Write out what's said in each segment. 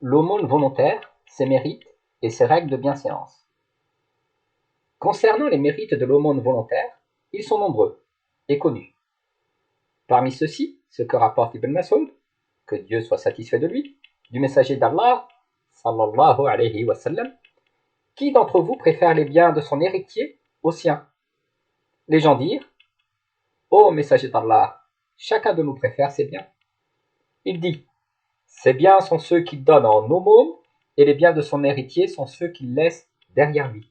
L'aumône volontaire, ses mérites et ses règles de bienséance. Concernant les mérites de l'aumône volontaire, ils sont nombreux et connus. Parmi ceux-ci, ce que rapporte Ibn Mas'ud, que Dieu soit satisfait de lui, du messager d'Allah, sallallahu alayhi wa sallam, qui d'entre vous préfère les biens de son héritier aux siens? Les gens dirent, ô messager d'Allah, chacun de nous préfère ses biens. Il dit, ses biens sont ceux qu'il donne en aumône, et les biens de son héritier sont ceux qu'il laisse derrière lui.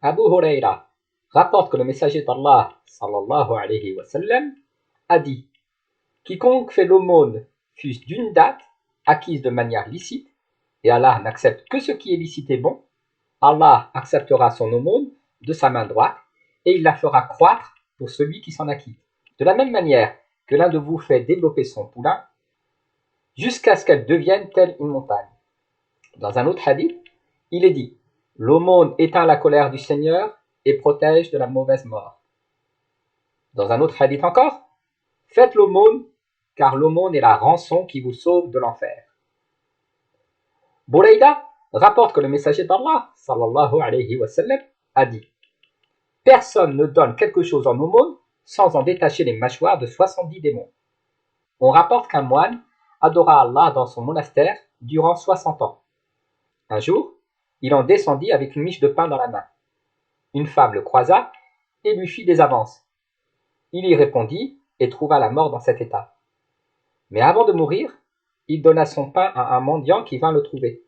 Abu Huraira rapporte que le messager d'Allah, sallallahu alayhi wa sallam, a dit, quiconque fait l'aumône fût-ce d'une date, acquise de manière licite, et Allah n'accepte que ce qui est licite et bon, Allah acceptera son aumône de sa main droite, et il la fera croître pour celui qui s'en acquitte. De la même manière que l'un de vous fait développer son poulain, jusqu'à ce qu'elle devienne telle une montagne. Dans un autre hadith, il est dit, l'aumône éteint la colère du Seigneur et protège de la mauvaise mort. Dans un autre hadith encore, faites l'aumône, car l'aumône est la rançon qui vous sauve de l'enfer. Bouraïda rapporte que le messager d'Allah, sallallahu alayhi wa sallam, a dit, personne ne donne quelque chose en aumône sans en détacher les mâchoires de 70 démons. On rapporte qu'un moine adora Allah dans son monastère durant 60 ans. Un jour, il en descendit avec une miche de pain dans la main. Une femme le croisa et lui fit des avances. Il y répondit et trouva la mort dans cet état. Mais avant de mourir, il donna son pain à un mendiant qui vint le trouver.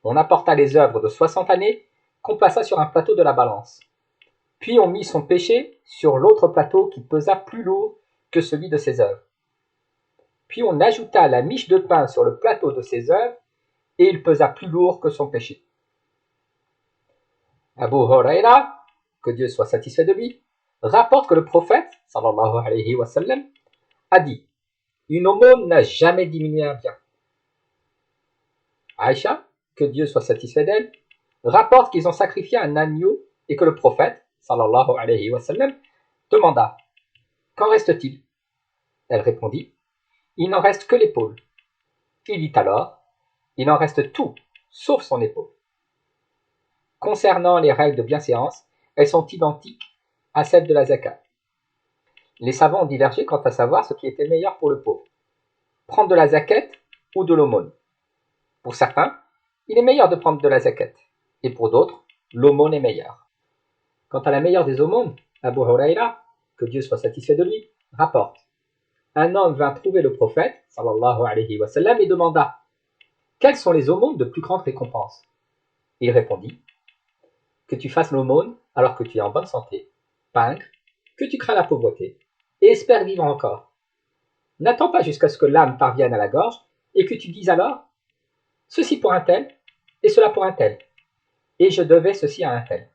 On apporta les œuvres de 60 années qu'on plaça sur un plateau de la balance. Puis on mit son péché sur l'autre plateau qui pesa plus lourd que celui de ses œuvres. Puis on ajouta la miche de pain sur le plateau de ses œuvres et il pesa plus lourd que son péché. Abu Huraira, que Dieu soit satisfait de lui, rapporte que le prophète, sallallahu alayhi wa sallam, a dit, une aumône n'a jamais diminué un bien. Aïcha, que Dieu soit satisfait d'elle, rapporte qu'ils ont sacrifié un agneau et que le prophète, sallallahu alayhi wa sallam, demanda, qu'en reste-t-il? Elle répondit, il n'en reste que l'épaule. Il dit alors, il en reste tout, sauf son épaule. Concernant les règles de bienséance, elles sont identiques à celles de la zakat. Les savants ont divergé quant à savoir ce qui était meilleur pour le pauvre. Prendre de la zakat ou de l'aumône. Pour certains, il est meilleur de prendre de la zakat, et pour d'autres, l'aumône est meilleure. Quant à la meilleure des aumônes, Abu Huraira, que Dieu soit satisfait de lui, rapporte. Un homme vint trouver le prophète, sallallahu alayhi wa sallam, et demanda, quelles sont les aumônes de plus grande récompense? Il répondit, que tu fasses l'aumône alors que tu es en bonne santé, pingre, que tu crains la pauvreté, et espères vivre encore. N'attends pas jusqu'à ce que l'âme parvienne à la gorge, et que tu dises alors, ceci pour un tel, et cela pour un tel, et je devais ceci à un tel.